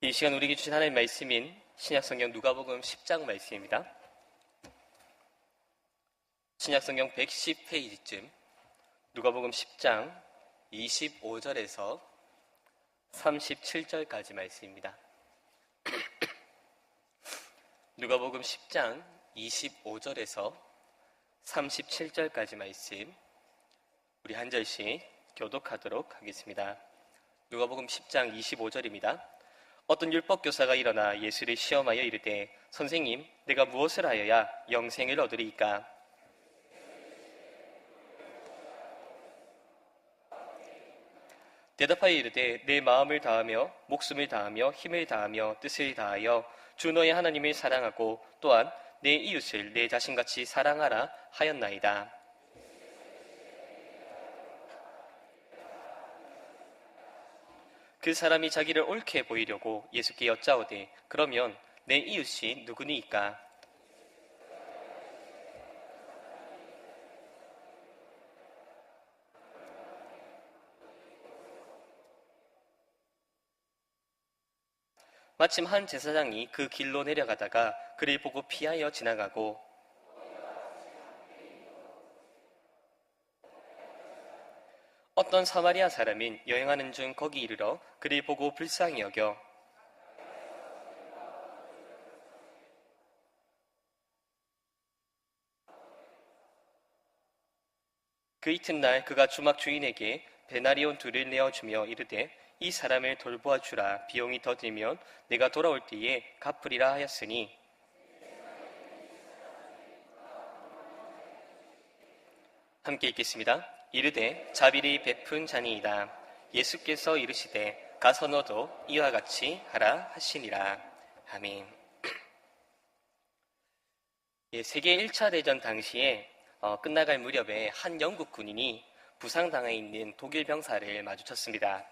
이 시간 우리에게 주신 하나님의 말씀인 신약성경 누가복음 10장 말씀입니다. 신약성경 110페이지쯤 누가복음 10장 25절에서 37절까지 말씀입니다. 누가복음 10장 25절에서 37절까지 말씀 우리 한 절씩 교독하도록 하겠습니다. 누가복음 10장 25절입니다. 어떤 율법교사가 일어나 예수를 시험하여 이르되 선생님, 내가 무엇을 하여야 영생을 얻으리이까? 대답하여 이르되 내 마음을 다하며 목숨을 다하며 힘을 다하며 뜻을 다하여 주 너의 하나님을 사랑하고 또한 내 이웃을 내 자신같이 사랑하라 하였나이다. 그 사람이 자기를 옳게 보이려고 예수께 여짜오되 그러면 내 이웃이 누구니이까? 마침 한 제사장이 그 길로 내려가다가 그를 보고 피하여 지나가고 어떤 사마리아 사람인 여행하는 중 거기 이르러 그를 보고 불쌍히 여겨 그 이튿날 그가 주막 주인에게 데나리온 2를 내어주며 이르되 이 사람을 돌보아 주라. 비용이 더 들면 내가 돌아올 때에 갚으리라 하였으니 함께 읽겠습니다. 이르되 자비를 베푼 자니이다. 예수께서 이르시되 가서 너도 이와 같이 하라 하시니라. 아멘. 세계 1차 대전 당시에 끝나갈 무렵에 한 영국 군인이 부상당해 있는 독일 병사를 마주쳤습니다.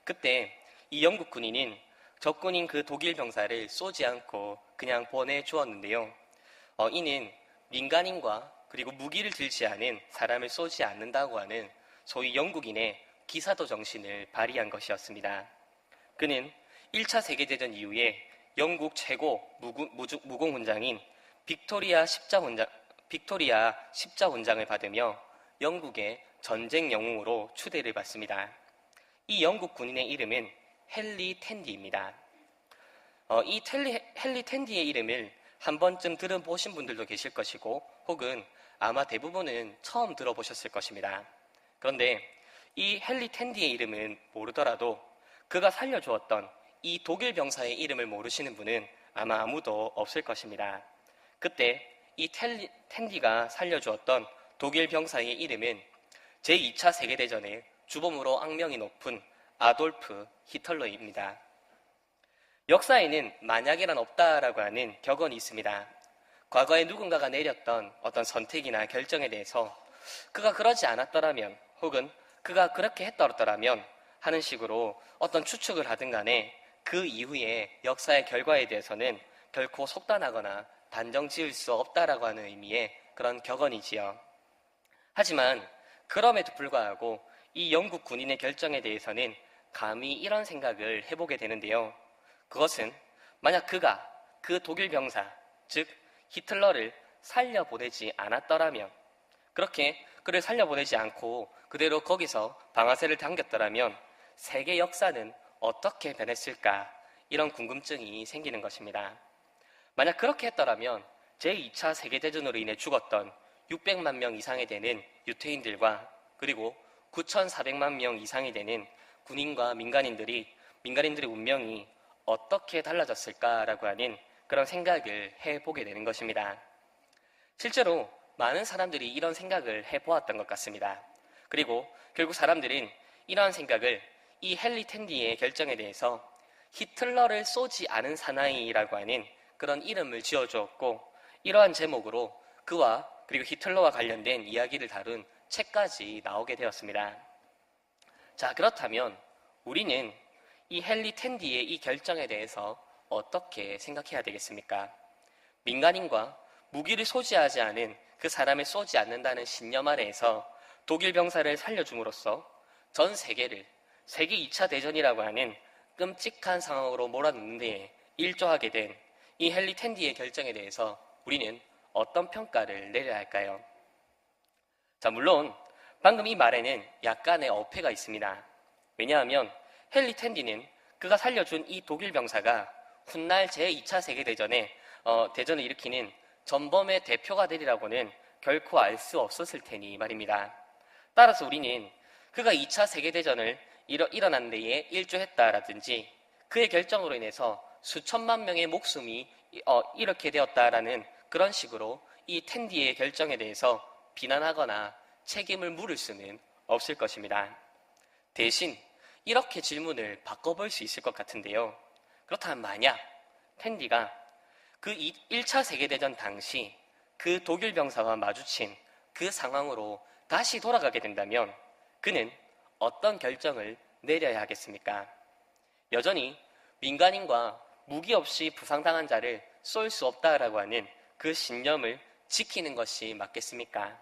그때 이 영국 군인은 적군인 그 독일 병사를 쏘지 않고 그냥 보내주었는데요. 이는 민간인과 그리고 무기를 들지 않은 사람을 쏘지 않는다고 하는 소위 영국인의 기사도 정신을 발휘한 것이었습니다. 그는 1차 세계대전 이후에 영국 최고 무공훈장인 빅토리아 십자훈장을 받으며 영국의 전쟁 영웅으로 추대를 받습니다. 이 영국 군인의 이름은 헨리 텐디입니다. 이 헨리 텐디의 이름을 한 번쯤 들어보신 분들도 계실 것이고 혹은 아마 대부분은 처음 들어보셨을 것입니다. 그런데 이 헨리 텐디의 이름은 모르더라도 그가 살려주었던 이 독일 병사의 이름을 모르시는 분은 아마 아무도 없을 것입니다. 그때 이 텐디가 살려주었던 독일 병사의 이름은 제2차 세계대전의 주범으로 악명이 높은 아돌프 히틀러입니다. 역사에는 만약이란 없다라고 하는 격언이 있습니다. 과거에 누군가가 내렸던 어떤 선택이나 결정에 대해서 그가 그러지 않았더라면 혹은 그가 그렇게 했더라면 하는 식으로 어떤 추측을 하든 간에 그 이후에 역사의 결과에 대해서는 결코 속단하거나 단정 지을 수 없다라고 하는 의미의 그런 격언이지요. 하지만 그럼에도 불구하고 이 영국 군인의 결정에 대해서는 감히 이런 생각을 해보게 되는데요. 그것은 만약 그가 그 독일 병사, 즉 히틀러를 살려보내지 않았더라면, 그렇게 그를 살려보내지 않고 그대로 거기서 방아쇠를 당겼더라면 세계 역사는 어떻게 변했을까? 이런 궁금증이 생기는 것입니다. 만약 그렇게 했더라면 제2차 세계대전으로 인해 죽었던 600만 명 이상이 되는 유태인들과 그리고 9,400만 명 이상이 되는 군인과 민간인들의 운명이 어떻게 달라졌을까라고 하는 그런 생각을 해보게 되는 것입니다. 실제로 많은 사람들이 이런 생각을 해보았던 것 같습니다. 그리고 결국 사람들은 이러한 생각을 이 헨리 텐디의 결정에 대해서 히틀러를 쏘지 않은 사나이라고 하는 그런 이름을 지어주었고 이러한 제목으로 그와 그리고 히틀러와 관련된 이야기를 다룬 책까지 나오게 되었습니다. 자, 그렇다면 우리는 이 헨리 텐디의 이 결정에 대해서 어떻게 생각해야 되겠습니까? 민간인과 무기를 소지하지 않은 그 사람을 쏘지 않는다는 신념 아래에서 독일 병사를 살려줌으로써 전 세계를 세계 2차 대전이라고 하는 끔찍한 상황으로 몰아넣는 데 일조하게 된 이 헨리 텐디의 결정에 대해서 우리는 어떤 평가를 내려야 할까요? 자, 물론 방금 이 말에는 약간의 어폐가 있습니다. 왜냐하면 헨리 텐디는 그가 살려준 이 독일 병사가 훗날 제2차 세계대전에 대전을 일으키는 전범의 대표가 되리라고는 결코 알 수 없었을 테니 말입니다. 따라서 우리는 그가 2차 세계대전을 일어난 데에 일조했다라든지 그의 결정으로 인해서 수천만 명의 목숨이 이렇게 되었다라는 그런 식으로 이 텐디의 결정에 대해서 비난하거나 책임을 물을 수는 없을 것입니다. 대신 이렇게 질문을 바꿔볼 수 있을 것 같은데요. 그렇다면 만약 텐디가 그 1차 세계대전 당시 그 독일 병사와 마주친 그 상황으로 다시 돌아가게 된다면 그는 어떤 결정을 내려야 하겠습니까? 여전히 민간인과 무기 없이 부상당한 자를 쏠 수 없다라고 하는 그 신념을 지키는 것이 맞겠습니까?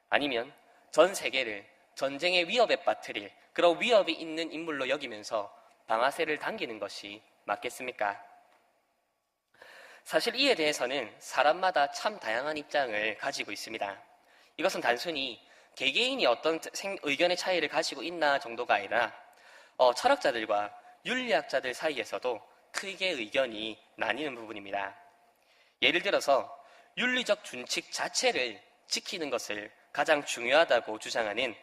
아니면 전 세계를 전쟁의 위협에 빠뜨릴 그런 위협이 있는 인물로 여기면서 방아쇠를 당기는 것이 맞겠습니까? 사실 이에 대해서는 사람마다 참 다양한 입장을 가지고 있습니다. 이것은 단순히 개개인이 어떤 의견의 차이를 가지고 있나 정도가 아니라 철학자들과 윤리학자들 사이에서도 크게 의견이 나뉘는 부분입니다. 예를 들어서 윤리적 준칙 자체를 지키는 것을 가장 중요하다고 주장하는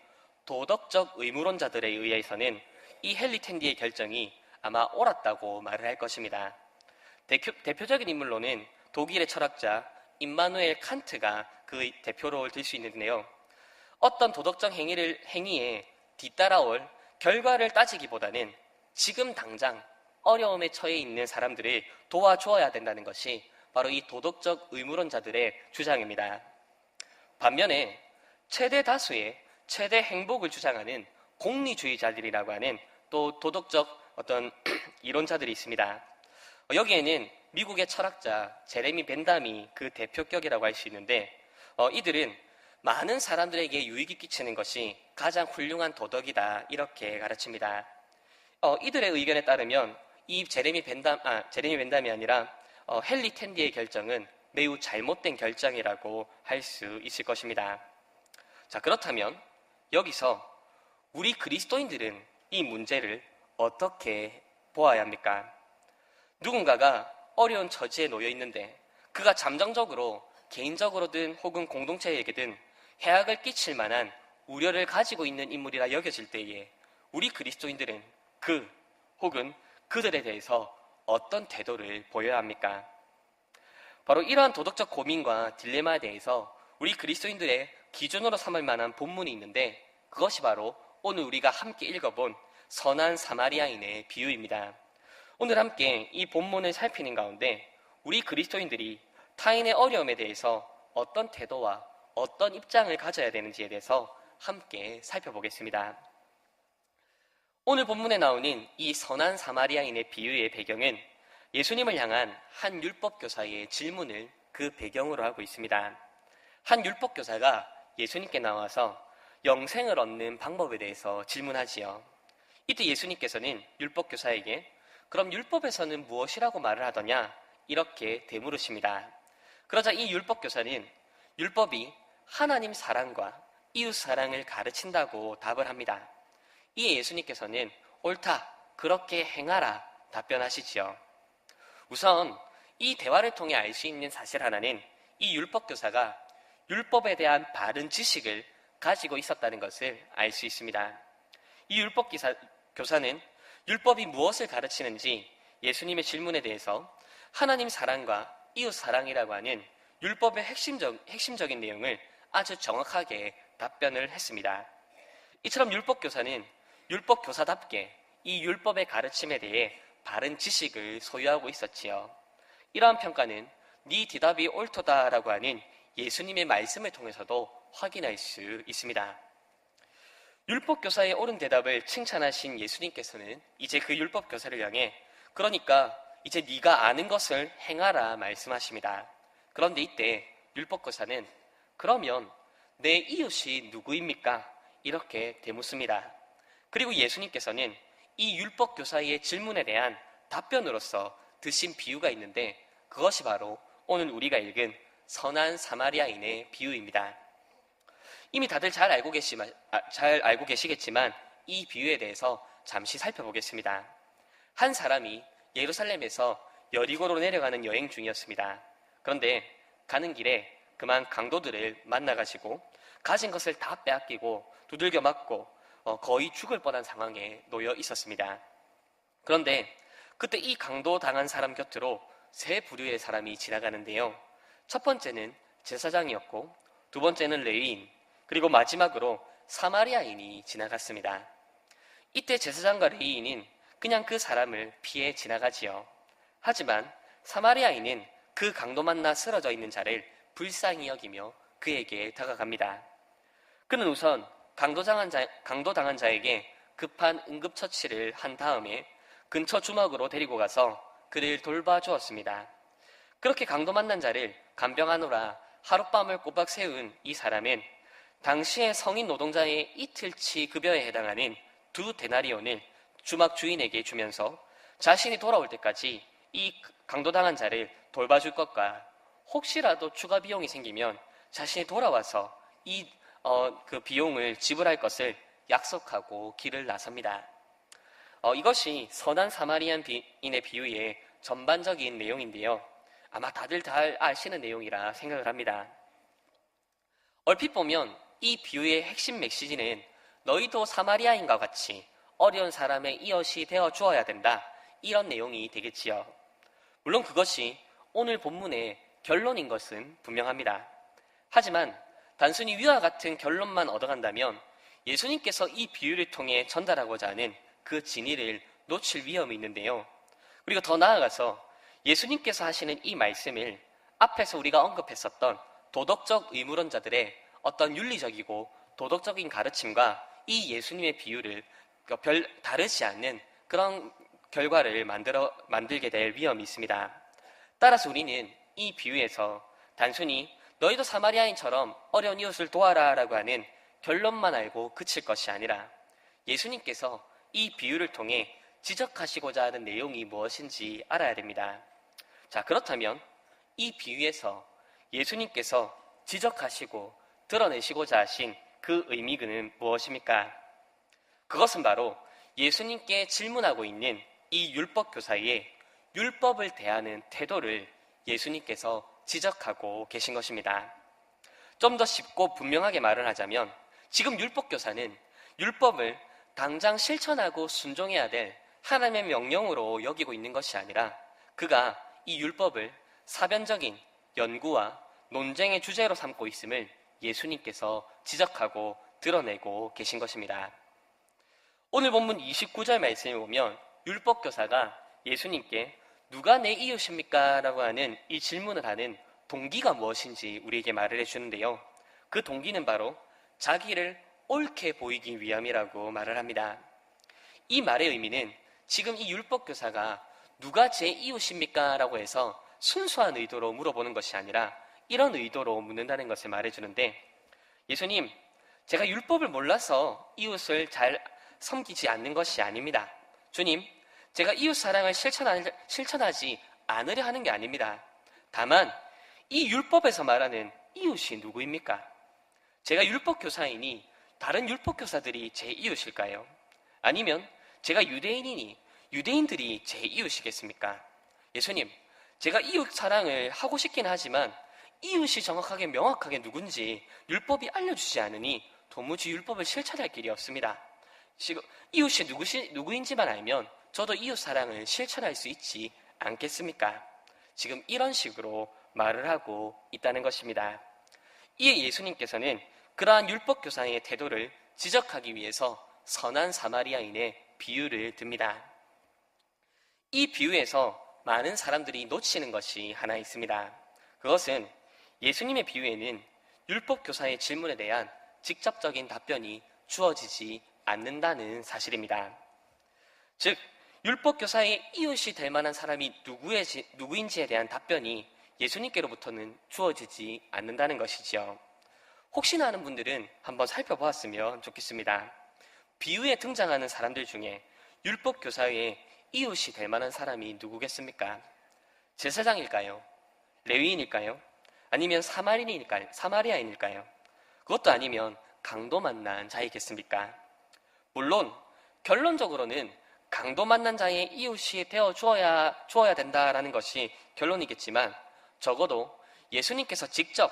도덕적 의무론자들에 의해서는 이 헨리 텐디의 결정이 아마 옳았다고 말을 할 것입니다. 대표적인 인물로는 독일의 철학자 임마누엘 칸트가 그 대표로 들 수 있는데요. 어떤 도덕적 행위에 뒤따라올 결과를 따지기보다는 지금 당장 어려움에 처해 있는 사람들을 도와주어야 된다는 것이 바로 이 도덕적 의무론자들의 주장입니다. 반면에 최대 다수의 최대 행복을 주장하는 공리주의자들이라고 하는 또 도덕적 어떤 이론자들이 있습니다. 여기에는 미국의 철학자 제레미 벤담이 그 대표격이라고 할 수 있는데 이들은 많은 사람들에게 유익이 끼치는 것이 가장 훌륭한 도덕이다 이렇게 가르칩니다. 이들의 의견에 따르면 이 제레미 벤담이 아니라 헨리 텐디의 결정은 매우 잘못된 결정이라고 할 수 있을 것입니다. 자, 그렇다면 여기서 우리 그리스도인들은 이 문제를 어떻게 보아야 합니까? 누군가가 어려운 처지에 놓여 있는데 그가 잠정적으로 개인적으로든 혹은 공동체에게든 해악을 끼칠 만한 우려를 가지고 있는 인물이라 여겨질 때에 우리 그리스도인들은 혹은 그들에 대해서 어떤 태도를 보여야 합니까? 바로 이러한 도덕적 고민과 딜레마에 대해서 우리 그리스도인들의 기준으로 삼을 만한 본문이 있는데 그것이 바로 오늘 우리가 함께 읽어본 선한 사마리아인의 비유입니다. 오늘 함께 이 본문을 살피는 가운데 우리 그리스도인들이 타인의 어려움에 대해서 어떤 태도와 어떤 입장을 가져야 되는지에 대해서 함께 살펴보겠습니다. 오늘 본문에 나오는 이 선한 사마리아인의 비유의 배경은 예수님을 향한 한 율법교사의 질문을 그 배경으로 하고 있습니다. 한 율법교사가 예수님께 나와서 영생을 얻는 방법에 대해서 질문하지요. 이때 예수님께서는 율법교사에게 그럼 율법에서는 무엇이라고 말을 하더냐? 이렇게 되물으십니다. 그러자 이 율법교사는 율법이 하나님 사랑과 이웃 사랑을 가르친다고 답을 합니다. 이에 예수님께서는 옳다, 그렇게 행하라 답변하시지요. 우선 이 대화를 통해 알 수 있는 사실 하나는 이 율법교사가 율법에 대한 바른 지식을 가지고 있었다는 것을 알 수 있습니다. 이 율법교사는 율법이 무엇을 가르치는지 예수님의 질문에 대해서 하나님 사랑과 이웃 사랑이라고 하는 율법의 핵심적인 내용을 아주 정확하게 답변을 했습니다. 이처럼 율법교사는 율법교사답게 이 율법의 가르침에 대해 바른 지식을 소유하고 있었지요. 이러한 평가는 네 대답이 옳도다라고 하는 예수님의 말씀을 통해서도 확인할 수 있습니다. 율법교사의 옳은 대답을 칭찬하신 예수님께서는 이제 그 율법교사를 향해 그러니까 이제 네가 아는 것을 행하라 말씀하십니다. 그런데 이때 율법교사는 그러면 내 이웃이 누구입니까? 이렇게 되묻습니다. 그리고 예수님께서는 이 율법 교사의 질문에 대한 답변으로서 드신 비유가 있는데 그것이 바로 오늘 우리가 읽은 선한 사마리아인의 비유입니다. 이미 다들 잘 알고 계시겠지만 이 비유에 대해서 잠시 살펴보겠습니다. 한 사람이 예루살렘에서 여리고로 내려가는 여행 중이었습니다. 그런데 가는 길에 그만 강도들을 만나가지고 가진 것을 다 빼앗기고 두들겨 맞고 거의 죽을 뻔한 상황에 놓여 있었습니다. 그런데 그때 이 강도 당한 사람 곁으로 세 부류의 사람이 지나가는데요. 첫 번째는 제사장이었고 두 번째는 레위인, 그리고 마지막으로 사마리아인이 지나갔습니다. 이때 제사장과 레위인은 그냥 그 사람을 피해 지나가지요. 하지만 사마리아인은 그 강도 만나 쓰러져 있는 자를 불쌍히 여기며 그에게 다가갑니다. 그는 우선 강도 당한 자에게 급한 응급처치를 한 다음에 근처 주막으로 데리고 가서 그를 돌봐주었습니다. 그렇게 강도 만난 자를 간병하노라 하룻밤을 꼬박 세운 이 사람은 당시의 성인 노동자의 이틀치 급여에 해당하는 2데나리온을 주막 주인에게 주면서 자신이 돌아올 때까지 이 강도당한 자를 돌봐줄 것과 혹시라도 추가 비용이 생기면 자신이 돌아와서 그 비용을 지불할 것을 약속하고 길을 나섭니다. 이것이 선한 사마리아인의 비유의 전반적인 내용인데요. 아마 다들 잘 아시는 내용이라 생각을 합니다. 얼핏 보면 이 비유의 핵심 메시지는 너희도 사마리아인과 같이 어려운 사람의 이웃이 되어 주어야 된다, 이런 내용이 되겠지요. 물론 그것이 오늘 본문의 결론인 것은 분명합니다. 하지만 단순히 위와 같은 결론만 얻어간다면 예수님께서 이 비유를 통해 전달하고자 하는 그 진리를 놓칠 위험이 있는데요. 그리고 더 나아가서 예수님께서 하시는 이 말씀을 앞에서 우리가 언급했었던 도덕적 의무론자들의 어떤 윤리적이고 도덕적인 가르침과 이 예수님의 비유를 별 다르지 않는 그런 결과를 만들게 될 위험이 있습니다. 따라서 우리는 이 비유에서 단순히 너희도 사마리아인처럼 어려운 이웃을 도와라 라고 하는 결론만 알고 그칠 것이 아니라 예수님께서 이 비유를 통해 지적하시고자 하는 내용이 무엇인지 알아야 됩니다. 자, 그렇다면 이 비유에서 예수님께서 지적하시고 드러내시고자 하신 그 의미는 무엇입니까? 그것은 바로 예수님께 질문하고 있는 이 율법 교사의 율법을 대하는 태도를 예수님께서 지적하고 계신 것입니다. 좀 더 쉽고 분명하게 말을 하자면 지금 율법 교사는 율법을 당장 실천하고 순종해야 될 하나님의 명령으로 여기고 있는 것이 아니라 그가 이 율법을 사변적인 연구와 논쟁의 주제로 삼고 있음을 예수님께서 지적하고 드러내고 계신 것입니다. 오늘 본문 29절 말씀을 보면 율법교사가 예수님께 누가 내 이웃입니까? 라고 하는 이 질문을 하는 동기가 무엇인지 우리에게 말을 해주는데요. 그 동기는 바로 자기를 옳게 보이기 위함이라고 말을 합니다. 이 말의 의미는 지금 이 율법교사가 누가 제 이웃입니까? 라고 해서 순수한 의도로 물어보는 것이 아니라 이런 의도로 묻는다는 것을 말해주는데, 예수님, 제가 율법을 몰라서 이웃을 잘 섬기지 않는 것이 아닙니다. 주님, 제가 이웃 사랑을 실천하지 않으려 하는 게 아닙니다. 다만 이 율법에서 말하는 이웃이 누구입니까? 제가 율법 교사이니 다른 율법 교사들이 제 이웃일까요? 아니면 제가 유대인이니 유대인들이 제 이웃이겠습니까? 예수님, 제가 이웃 사랑을 하고 싶긴 하지만 이웃이 정확하게 명확하게 누군지 율법이 알려주지 않으니 도무지 율법을 실천할 길이 없습니다. 이웃이 누구인지만 알면 저도 이웃 사랑을 실천할 수 있지 않겠습니까? 지금 이런 식으로 말을 하고 있다는 것입니다. 이에 예수님께서는 그러한 율법교사의 태도를 지적하기 위해서 선한 사마리아인의 비유를 듭니다. 이 비유에서 많은 사람들이 놓치는 것이 하나 있습니다. 그것은 예수님의 비유에는 율법교사의 질문에 대한 직접적인 답변이 주어지지 않는다는 사실입니다. 즉, 율법교사의 이웃이 될 만한 사람이 누구인지에 대한 답변이 예수님께로부터는 주어지지 않는다는 것이지요. 혹시나 하는 분들은 한번 살펴보았으면 좋겠습니다. 비유에 등장하는 사람들 중에 율법 교사의 이웃이 될 만한 사람이 누구겠습니까? 제사장일까요? 레위인일까요? 아니면 사마리아인일까요? 그것도 아니면 강도 만난 자이겠습니까? 물론 결론적으로는 강도 만난 자의 이웃이 되어 주어야 된다라는 것이 결론이겠지만, 적어도 예수님께서 직접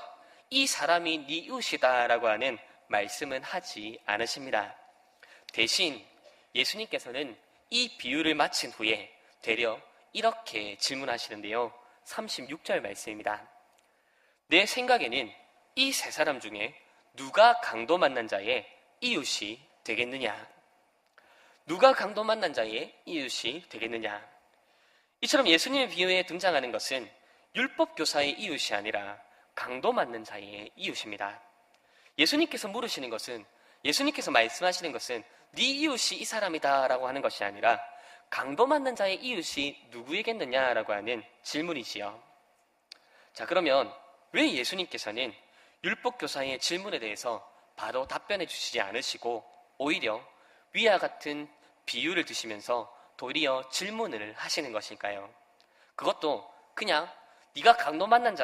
이 사람이 네 이웃이다라고 하는 말씀은 하지 않으십니다. 대신 예수님께서는 이 비유를 마친 후에 되려 이렇게 질문하시는데요. 36절 말씀입니다. 내 생각에는 이 세 사람 중에 누가 강도 만난 자의 이웃이 되겠느냐? 누가 강도 만난 자의 이웃이 되겠느냐? 이처럼 예수님의 비유에 등장하는 것은 율법 교사의 이웃이 아니라 강도 맞는 자의 이웃입니다. 예수님께서 물으시는 것은, 예수님께서 말씀하시는 것은 네 이웃이 이 사람이다라고 하는 것이 아니라 강도 맞는 자의 이웃이 누구이겠느냐라고 하는 질문이지요. 자, 그러면 왜 예수님께서는 율법 교사의 질문에 대해서 바로 답변해 주시지 않으시고 오히려 위와 같은 비유를 드시면서 도리어 질문을 하시는 것일까요? 그것도 그냥 네가 강도 만난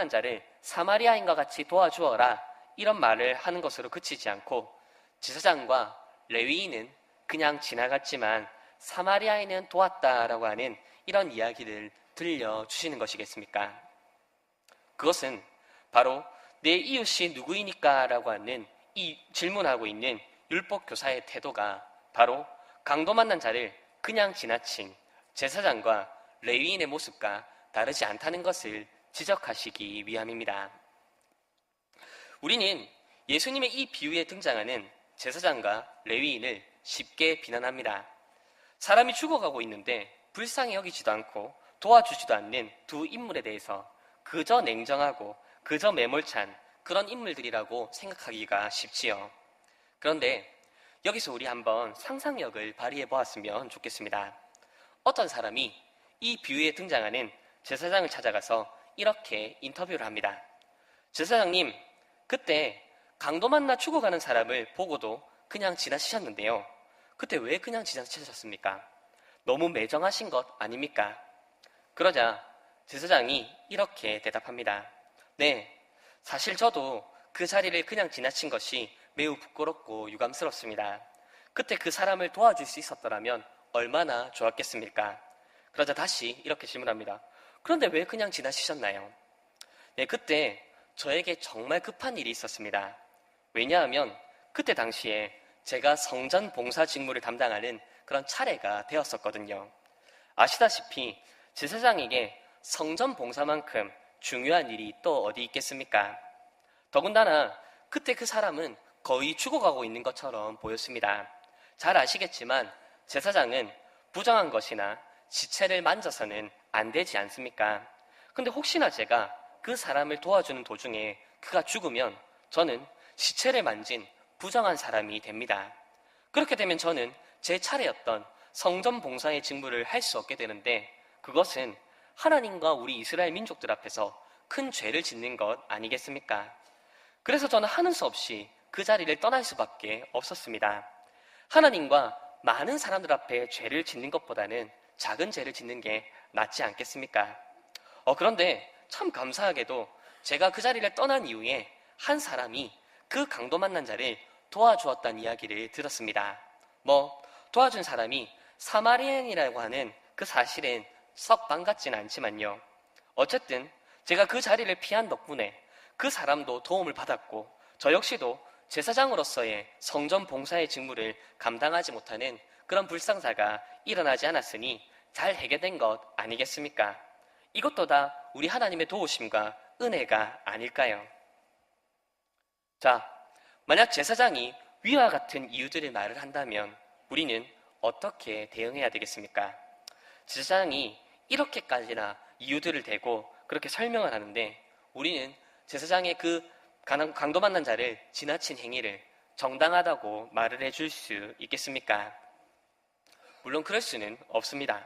자를 사마리아인과 같이 도와주어라, 이런 말을 하는 것으로 그치지 않고 제사장과 레위인은 그냥 지나갔지만 사마리아인은 도왔다라고 하는 이런 이야기를 들려주시는 것이겠습니까? 그것은 바로 내 이웃이 누구이니까 라고 하는 이 질문하고 있는 율법 교사의 태도가 바로 강도 만난 자를 그냥 지나친 제사장과 레위인의 모습과 다르지 않다는 것을 지적하시기 위함입니다. 우리는 예수님의 이 비유에 등장하는 제사장과 레위인을 쉽게 비난합니다. 사람이 죽어가고 있는데 불쌍히 여기지도 않고 도와주지도 않는 두 인물에 대해서 그저 냉정하고 그저 매몰찬 그런 인물들이라고 생각하기가 쉽지요. 그런데 여기서 우리 한번 상상력을 발휘해 보았으면 좋겠습니다. 어떤 사람이 이 비유에 등장하는 제사장을 찾아가서 이렇게 인터뷰를 합니다. 제사장님, 그때 강도 만나 죽어가는 사람을 보고도 그냥 지나치셨는데요. 그때 왜 그냥 지나치셨습니까? 너무 매정하신 것 아닙니까? 그러자 제사장이 이렇게 대답합니다. 네, 사실 저도 그 자리를 그냥 지나친 것이 매우 부끄럽고 유감스럽습니다. 그때 그 사람을 도와줄 수 있었더라면 얼마나 좋았겠습니까? 그러자 다시 이렇게 질문합니다. 그런데 왜 그냥 지나치셨나요? 네, 그때 저에게 정말 급한 일이 있었습니다. 왜냐하면 그때 당시에 제가 성전 봉사 직무를 담당하는 그런 차례가 되었었거든요. 아시다시피 제사장에게 성전 봉사만큼 중요한 일이 또 어디 있겠습니까? 더군다나 그때 그 사람은 거의 죽어가고 있는 것처럼 보였습니다. 잘 아시겠지만 제사장은 부정한 것이나 시체를 만져서는 안 되지 않습니까? 근데 혹시나 제가 그 사람을 도와주는 도중에 그가 죽으면 저는 시체를 만진 부정한 사람이 됩니다. 그렇게 되면 저는 제 차례였던 성전 봉사의 직무를 할 수 없게 되는데, 그것은 하나님과 우리 이스라엘 민족들 앞에서 큰 죄를 짓는 것 아니겠습니까? 그래서 저는 하는 수 없이 그 자리를 떠날 수밖에 없었습니다. 하나님과 많은 사람들 앞에 죄를 짓는 것보다는 작은 죄를 짓는 게 낫지 않겠습니까? 그런데 참 감사하게도 제가 그 자리를 떠난 이후에 한 사람이 그 강도 만난 자를 도와주었다는 이야기를 들었습니다. 도와준 사람이 사마리아인이라고 하는 그 사실은 썩 반갑지는 않지만요. 어쨌든 제가 그 자리를 피한 덕분에 그 사람도 도움을 받았고 저 역시도 제사장으로서의 성전 봉사의 직무를 감당하지 못하는 그런 불상사가 일어나지 않았으니 잘 해결된 것 아니겠습니까? 이것도 다 우리 하나님의 도우심과 은혜가 아닐까요? 자, 만약 제사장이 위와 같은 이유들을 말을 한다면 우리는 어떻게 대응해야 되겠습니까? 제사장이 이렇게까지나 이유들을 대고 그렇게 설명을 하는데 우리는 제사장의 그 강도 만난 자를 지나친 행위를 정당하다고 말을 해줄 수 있겠습니까? 물론 그럴 수는 없습니다.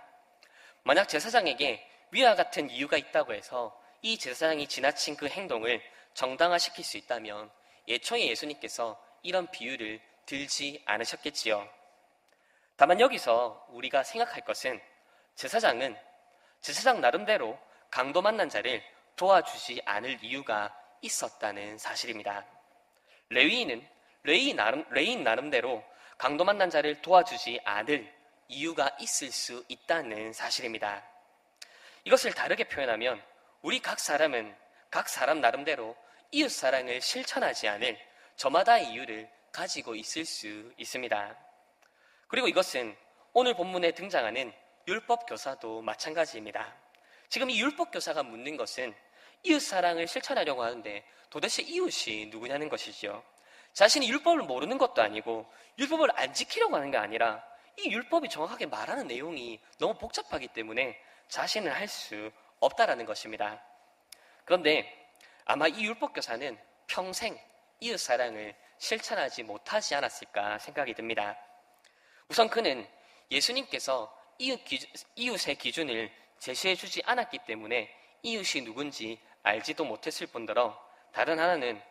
만약 제사장에게 위와 같은 이유가 있다고 해서 이 제사장이 지나친 그 행동을 정당화시킬 수 있다면 애초에 예수님께서 이런 비유를 들지 않으셨겠지요. 다만 여기서 우리가 생각할 것은 제사장 나름대로 강도 만난 자를 도와주지 않을 이유가 있었다는 사실입니다. 레위인 나름대로 강도 만난 자를 도와주지 않을 이유가 있을 수 있다는 사실입니다. 이것을 다르게 표현하면 우리 각 사람 나름대로 이웃사랑을 실천하지 않을 저마다의 이유를 가지고 있을 수 있습니다. 그리고 이것은 오늘 본문에 등장하는 율법교사도 마찬가지입니다. 지금 이 율법교사가 묻는 것은 이웃사랑을 실천하려고 하는데 도대체 이웃이 누구냐는 것이지요. 자신이 율법을 모르는 것도 아니고 율법을 안 지키려고 하는 게 아니라 이 율법이 정확하게 말하는 내용이 너무 복잡하기 때문에 자신은 할 수 없다라는 것입니다. 그런데 아마 이 율법교사는 평생 이웃사랑을 실천하지 못하지 않았을까 생각이 듭니다. 우선 그는 예수님께서 이웃의 기준을 제시해 주지 않았기 때문에 이웃이 누군지 알지도 못했을 뿐더러 다른 하나는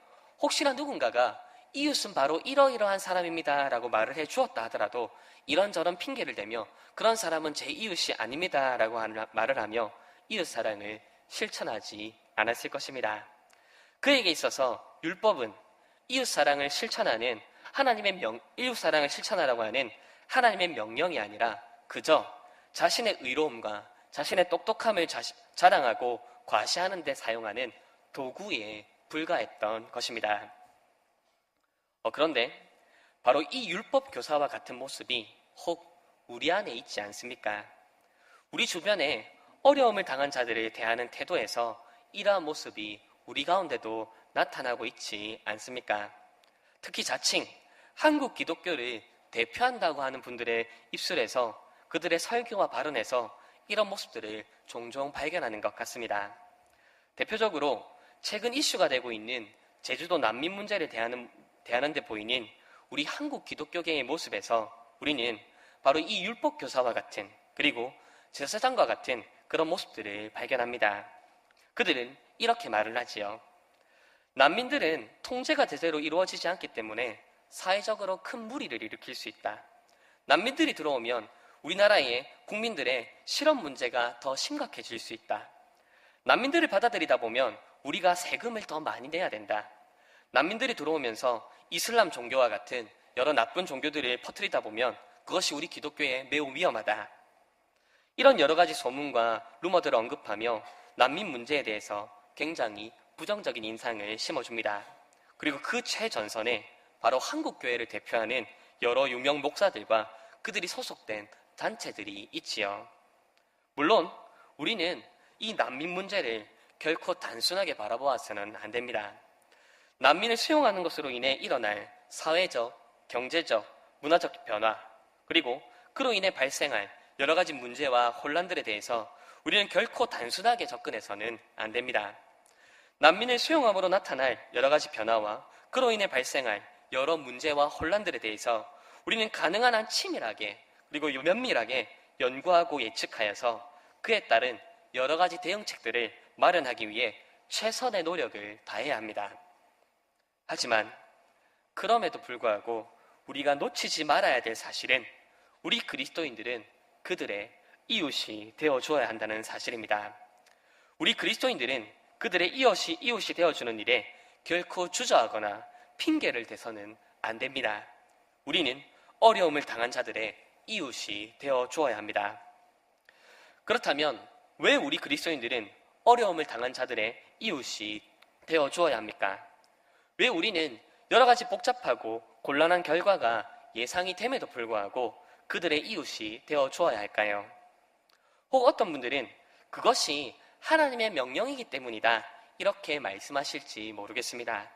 혹시나 누군가가 이웃은 바로 이러이러한 사람입니다 라고 말을 해 주었다 하더라도 이런저런 핑계를 대며 그런 사람은 제 이웃이 아닙니다 라고 말을 하며 이웃사랑을 실천하지 않았을 것입니다. 그에게 있어서 율법은 이웃사랑을 실천하는 이웃사랑을 실천하라고 하는 하나님의 명령이 아니라 그저 자신의 의로움과 자신의 똑똑함을 자랑하고 과시하는 데 사용하는 도구에 불과했던 것입니다. 그런데 바로 이 율법 교사와 같은 모습이 혹 우리 안에 있지 않습니까? 우리 주변에 어려움을 당한 자들을 대하는 태도에서 이러한 모습이 우리 가운데도 나타나고 있지 않습니까? 특히 자칭 한국 기독교를 대표한다고 하는 분들의 입술에서 그들의 설교와 발언에서 이런 모습들을 종종 발견하는 것 같습니다. 대표적으로 최근 이슈가 되고 있는 제주도 난민 문제를 대하는 데 보이는 우리 한국 기독교계의 모습에서 우리는 바로 이 율법 교사와 같은 그리고 제사장과 같은 그런 모습들을 발견합니다. 그들은 이렇게 말을 하지요. 난민들은 통제가 제대로 이루어지지 않기 때문에 사회적으로 큰 무리를 일으킬 수 있다. 난민들이 들어오면 우리나라의 국민들의 실업 문제가 더 심각해질 수 있다. 난민들을 받아들이다 보면 우리가 세금을 더 많이 내야 된다. 난민들이 들어오면서 이슬람 종교와 같은 여러 나쁜 종교들을 퍼뜨리다 보면 그것이 우리 기독교에 매우 위험하다. 이런 여러 가지 소문과 루머들을 언급하며 난민 문제에 대해서 굉장히 부정적인 인상을 심어줍니다. 그리고 그 최전선에 바로 한국교회를 대표하는 여러 유명 목사들과 그들이 소속된 단체들이 있지요. 물론 우리는 이 난민 문제를 결코 단순하게 바라보아서는 안 됩니다. 난민을 수용하는 것으로 인해 일어날 사회적, 경제적, 문화적 변화 그리고 그로 인해 발생할 여러 가지 문제와 혼란들에 대해서 우리는 결코 단순하게 접근해서는 안 됩니다. 난민을 수용함으로 나타날 여러 가지 변화와 그로 인해 발생할 여러 문제와 혼란들에 대해서 우리는 가능한 한 치밀하게 그리고 면밀하게 연구하고 예측하여서 그에 따른 여러 가지 대응책들을 마련하기 위해 최선의 노력을 다해야 합니다. 하지만 그럼에도 불구하고 우리가 놓치지 말아야 될 사실은 우리 그리스도인들은 그들의 이웃이 되어주어야 한다는 사실입니다. 우리 그리스도인들은 그들의 이웃이 되어주는 일에 결코 주저하거나 핑계를 대서는 안 됩니다. 우리는 어려움을 당한 자들의 이웃이 되어주어야 합니다. 그렇다면 왜 우리 그리스도인들은 어려움을 당한 자들의 이웃이 되어주어야 합니까? 왜 우리는 여러 가지 복잡하고 곤란한 결과가 예상이 됨에도 불구하고 그들의 이웃이 되어주어야 할까요? 혹 어떤 분들은 그것이 하나님의 명령이기 때문이다 이렇게 말씀하실지 모르겠습니다.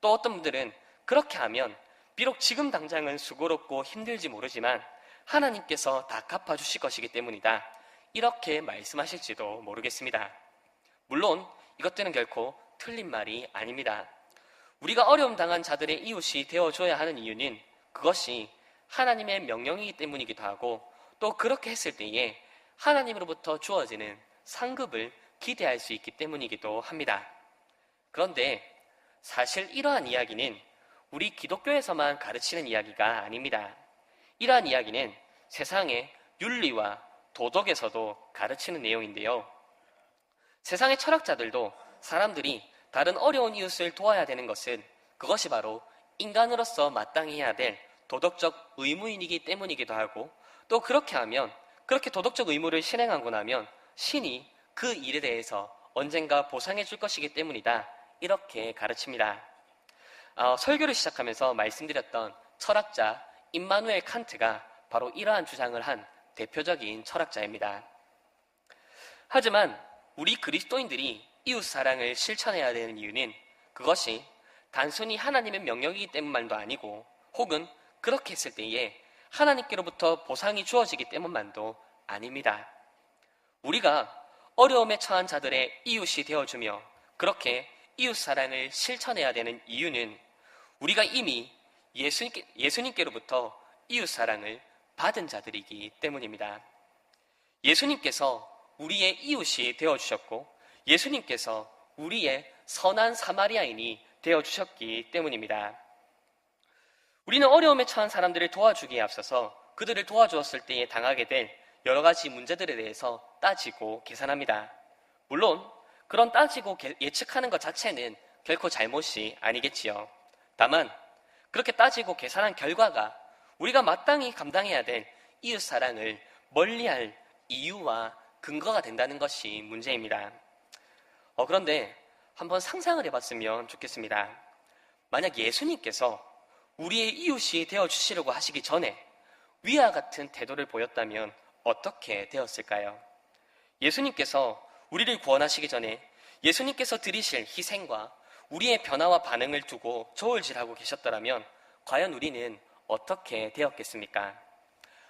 또 어떤 분들은 그렇게 하면 비록 지금 당장은 수고롭고 힘들지 모르지만 하나님께서 다 갚아주실 것이기 때문이다 이렇게 말씀하실지도 모르겠습니다. 물론 이것들은 결코 틀린 말이 아닙니다. 우리가 어려움 당한 자들의 이웃이 되어줘야 하는 이유는 그것이 하나님의 명령이기 때문이기도 하고 또 그렇게 했을 때에 하나님으로부터 주어지는 상급을 기대할 수 있기 때문이기도 합니다. 그런데 사실 이러한 이야기는 우리 기독교에서만 가르치는 이야기가 아닙니다. 이러한 이야기는 세상의 윤리와 도덕에서도 가르치는 내용인데요. 세상의 철학자들도 사람들이 다른 어려운 이웃을 도와야 되는 것은 그것이 바로 인간으로서 마땅히 해야 될 도덕적 의무이기 때문이기도 하고, 또 그렇게 하면, 그렇게 도덕적 의무를 실행하고 나면 신이 그 일에 대해서 언젠가 보상해 줄 것이기 때문이다, 이렇게 가르칩니다. 설교를 시작하면서 말씀드렸던 철학자 임마누엘 칸트가 바로 이러한 주장을 한 대표적인 철학자입니다. 하지만 우리 그리스도인들이 이웃 사랑을 실천해야 되는 이유는 그것이 단순히 하나님의 명령이기 때문만도 아니고, 혹은 그렇게 했을 때에 하나님께로부터 보상이 주어지기 때문만도 아닙니다. 우리가 어려움에 처한 자들의 이웃이 되어주며 그렇게 이웃 사랑을 실천해야 되는 이유는 우리가 이미 예수님께로부터 이웃 사랑을 받은 자들이기 때문입니다. 예수님께서 우리의 이웃이 되어주셨고, 예수님께서 우리의 선한 사마리아인이 되어주셨기 때문입니다. 우리는 어려움에 처한 사람들을 도와주기에 앞서서 그들을 도와주었을 때에 당하게 될 여러 가지 문제들에 대해서 따지고 계산합니다. 물론 그런 따지고 예측하는 것 자체는 결코 잘못이 아니겠지요. 다만 그렇게 따지고 계산한 결과가 우리가 마땅히 감당해야 될 이웃 사랑을 멀리할 이유와 근거가 된다는 것이 문제입니다. 그런데 한번 상상을 해봤으면 좋겠습니다. 만약 예수님께서 우리의 이웃이 되어주시려고 하시기 전에 위와 같은 태도를 보였다면 어떻게 되었을까요? 예수님께서 우리를 구원하시기 전에 예수님께서 드리실 희생과 우리의 변화와 반응을 두고 저울질하고 계셨더라면 과연 우리는 어떻게 되었겠습니까?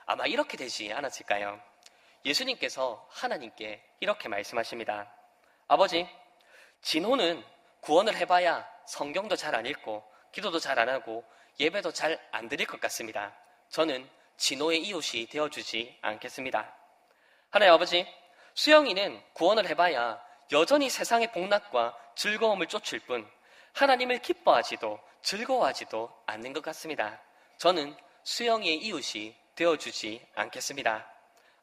아마 이렇게 되지 않았을까요? 예수님께서 하나님께 이렇게 말씀하십니다. 아버지, 진호는 구원을 해봐야 성경도 잘 안 읽고 기도도 잘 안 하고 예배도 잘 안 드릴 것 같습니다. 저는 진호의 이웃이 되어주지 않겠습니다. 하나님 아버지, 수영이는 구원을 해봐야 여전히 세상의 복락과 즐거움을 쫓을 뿐 하나님을 기뻐하지도 즐거워하지도 않는 것 같습니다. 저는 수영이의 이웃이 되어주지 않겠습니다.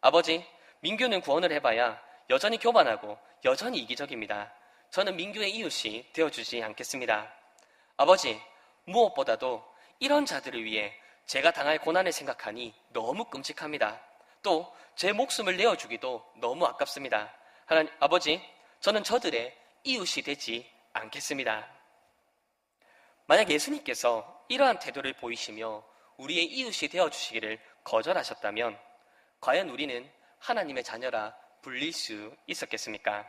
아버지, 민규는 구원을 해봐야 여전히 교만하고 여전히 이기적입니다. 저는 민규의 이웃이 되어주지 않겠습니다. 아버지, 무엇보다도 이런 자들을 위해 제가 당할 고난을 생각하니 너무 끔찍합니다. 또 제 목숨을 내어주기도 너무 아깝습니다. 하나님 아버지, 저는 저들의 이웃이 되지 않겠습니다. 만약 예수님께서 이러한 태도를 보이시며 우리의 이웃이 되어주시기를 거절하셨다면 과연 우리는 하나님의 자녀라 불릴 수 있었겠습니까?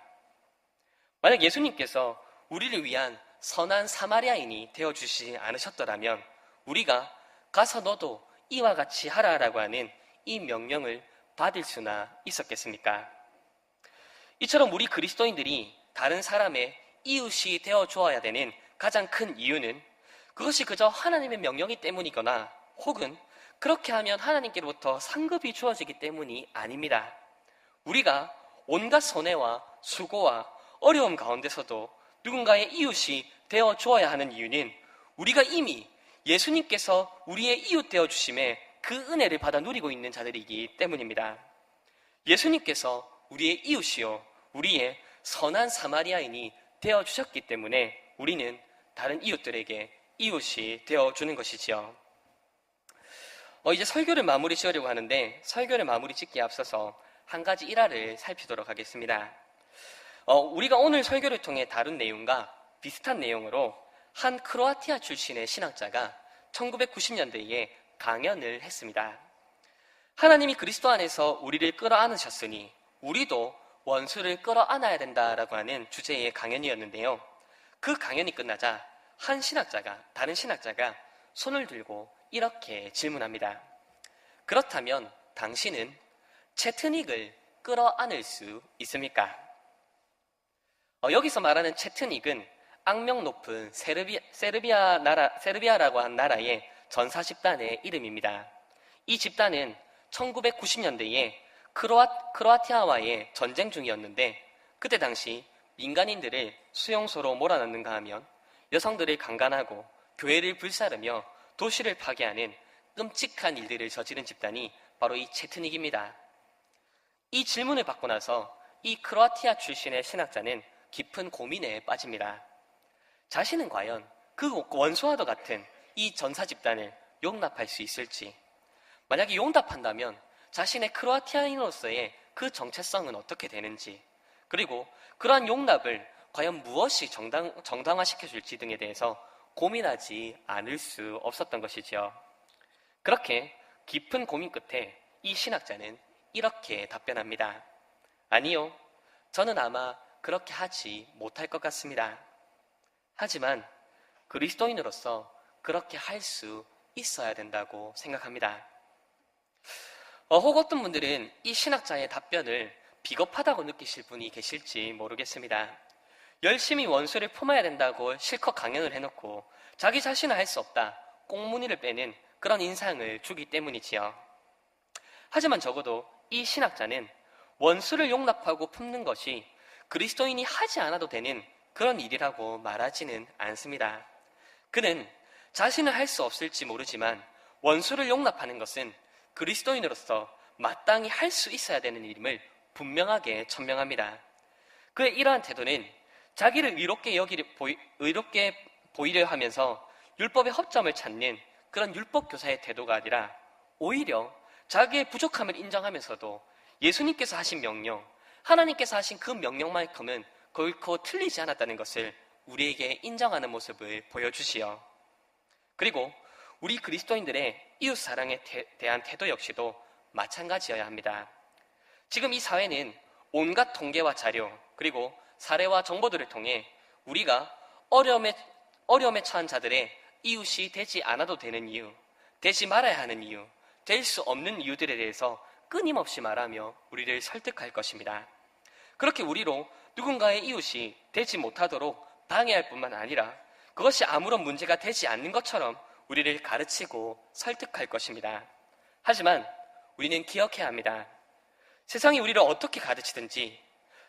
만약 예수님께서 우리를 위한 선한 사마리아인이 되어주시지 않으셨더라면 우리가 가서 너도 이와 같이 하라라고 하는 이 명령을 받을 수나 있었겠습니까? 이처럼 우리 그리스도인들이 다른 사람의 이웃이 되어 주어야 되는 가장 큰 이유는 그것이 그저 하나님의 명령이 때문이거나 혹은 그렇게 하면 하나님께로부터 상급이 주어지기 때문이 아닙니다. 우리가 온갖 손해와 수고와 어려움 가운데서도 누군가의 이웃이 되어 주어야 하는 이유는 우리가 이미 예수님께서 우리의 이웃 되어 주심에 그 은혜를 받아 누리고 있는 자들이기 때문입니다. 예수님께서 우리의 이웃이요 우리의 선한 사마리아인이 되어 주셨기 때문에 우리는 다른 이웃들에게 이웃이 되어 주는 것이지요. 이제 설교를 마무리 지으려고 하는데 설교를 마무리 짓기에 앞서서 한 가지 일화를 살피도록 하겠습니다. 우리가 오늘 설교를 통해 다룬 내용과 비슷한 내용으로 한 크로아티아 출신의 신학자가 1990년대에 강연을 했습니다. 하나님이 그리스도 안에서 우리를 끌어안으셨으니 우리도 원수를 끌어안아야 된다라고 하는 주제의 강연이었는데요. 그 강연이 끝나자 한 신학자가 다른 신학자가 손을 들고 이렇게 질문합니다. 그렇다면 당신은 채트닉을 끌어안을 수 있습니까? 여기서 말하는 채트닉은 악명 높은 세르비아라고 한 나라의 전사 집단의 이름입니다. 이 집단은 1990년대에 크로아티아와의 전쟁 중이었는데 그때 당시 민간인들을 수용소로 몰아넣는가 하면 여성들을 강간하고 교회를 불사르며 도시를 파괴하는 끔찍한 일들을 저지른 집단이 바로 이 체트닉입니다. 이 질문을 받고 나서 이 크로아티아 출신의 신학자는 깊은 고민에 빠집니다. 자신은 과연 그 원수와도 같은 이 전사 집단을 용납할 수 있을지, 만약에 용납한다면 자신의 크로아티아인으로서의 그 정체성은 어떻게 되는지, 그리고 그러한 용납을 과연 무엇이 정당화시켜줄지 등에 대해서 고민하지 않을 수 없었던 것이지요. 그렇게 깊은 고민 끝에 이 신학자는 이렇게 답변합니다. 아니요, 저는 아마 그렇게 하지 못할 것 같습니다. 하지만 그리스도인으로서 그렇게 할 수 있어야 된다고 생각합니다. 혹 어떤 분들은 이 신학자의 답변을 비겁하다고 느끼실 분이 계실지 모르겠습니다. 열심히 원수를 품어야 된다고 실컷 강연을 해놓고 자기 자신은 할 수 없다, 꽁무니를 빼는 그런 인상을 주기 때문이지요. 하지만 적어도 이 신학자는 원수를 용납하고 품는 것이 그리스도인이 하지 않아도 되는 그런 일이라고 말하지는 않습니다. 그는 자신은 할 수 없을지 모르지만 원수를 용납하는 것은 그리스도인으로서 마땅히 할 수 있어야 되는 일임을 분명하게 천명합니다. 그의 이러한 태도는 자기를 의롭게 보이려 하면서 율법의 허점을 찾는 그런 율법 교사의 태도가 아니라 오히려 자기의 부족함을 인정하면서도 예수님께서 하신 명령, 하나님께서 하신 그 명령만큼은 결코 틀리지 않았다는 것을 우리에게 인정하는 모습을 보여주시어, 그리고 우리 그리스도인들의 이웃 사랑에 대한 태도 역시도 마찬가지여야 합니다. 지금 이 사회는 온갖 통계와 자료, 그리고 사례와 정보들을 통해 우리가 어려움에 처한 자들의 이웃이 되지 않아도 되는 이유, 되지 말아야 하는 이유, 될 수 없는 이유들에 대해서 끊임없이 말하며 우리를 설득할 것입니다. 그렇게 우리로 누군가의 이웃이 되지 못하도록 방해할 뿐만 아니라 그것이 아무런 문제가 되지 않는 것처럼 우리를 가르치고 설득할 것입니다. 하지만 우리는 기억해야 합니다. 세상이 우리를 어떻게 가르치든지,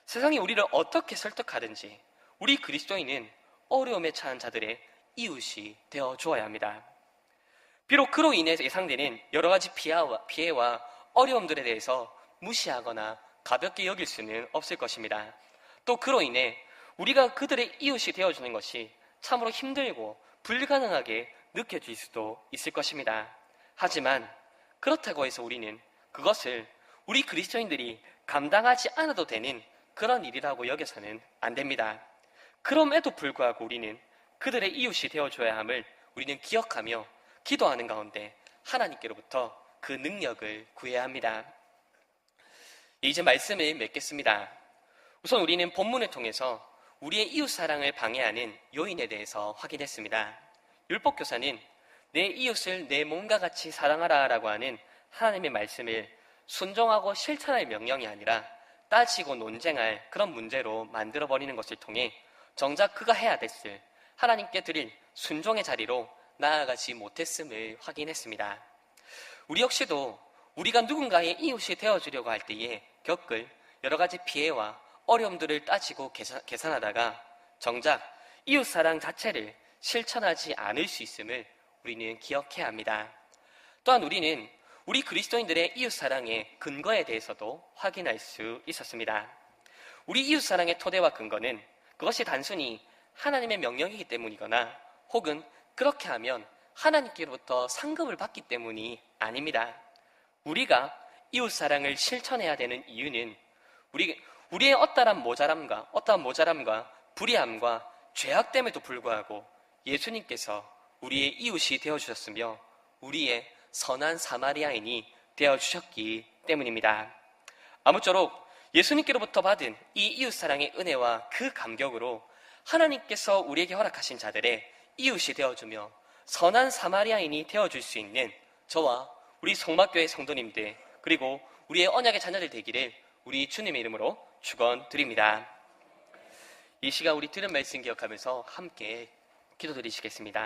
세상이 우리를 어떻게 설득하든지 우리 그리스도인은 어려움에 처한 자들의 이웃이 되어 주어야 합니다. 비록 그로 인해 예상되는 여러 가지 피해와 어려움들에 대해서 무시하거나 가볍게 여길 수는 없을 것입니다. 또 그로 인해 우리가 그들의 이웃이 되어주는 것이 참으로 힘들고 불가능하게 느껴질 수도 있을 것입니다. 하지만 그렇다고 해서 우리는 그것을 우리 그리스도인들이 감당하지 않아도 되는 그런 일이라고 여겨서는 안 됩니다. 그럼에도 불구하고 우리는 그들의 이웃이 되어줘야 함을 우리는 기억하며 기도하는 가운데 하나님께로부터 그 능력을 구해야 합니다. 이제 말씀을 맺겠습니다. 우선 우리는 본문을 통해서 우리의 이웃 사랑을 방해하는 요인에 대해서 확인했습니다. 율법교사는 내 이웃을 내 몸과 같이 사랑하라 라고 하는 하나님의 말씀을 순종하고 실천할 명령이 아니라 따지고 논쟁할 그런 문제로 만들어버리는 것을 통해 정작 그가 해야 됐을 하나님께 드릴 순종의 자리로 나아가지 못했음을 확인했습니다. 우리 역시도 우리가 누군가의 이웃이 되어주려고 할 때에 겪을 여러 가지 피해와 어려움들을 따지고 계산하다가 정작 이웃사랑 자체를 실천하지 않을 수 있음을 우리는 기억해야 합니다. 또한 우리는 우리 그리스도인들의 이웃사랑의 근거에 대해서도 확인할 수 있었습니다. 우리 이웃사랑의 토대와 근거는 그것이 단순히 하나님의 명령이기 때문이거나 혹은 그렇게 하면 하나님께로부터 상급을 받기 때문이 아닙니다. 우리가 이웃사랑을 실천해야 되는 이유는 우리의 어떠한 모자람과 불의함과 죄악됨에도 불구하고 예수님께서 우리의 이웃이 되어주셨으며 우리의 선한 사마리아인이 되어주셨기 때문입니다. 아무쪼록 예수님께로부터 받은 이 이웃사랑의 은혜와 그 감격으로 하나님께서 우리에게 허락하신 자들의 이웃이 되어주며 선한 사마리아인이 되어줄 수 있는 저와 우리 성막교회 성도님들 그리고 우리의 언약의 자녀들 되기를 우리 주님의 이름으로 축원드립니다. 이 시간 우리 들은 말씀 기억하면서 함께 기도드리시겠습니다.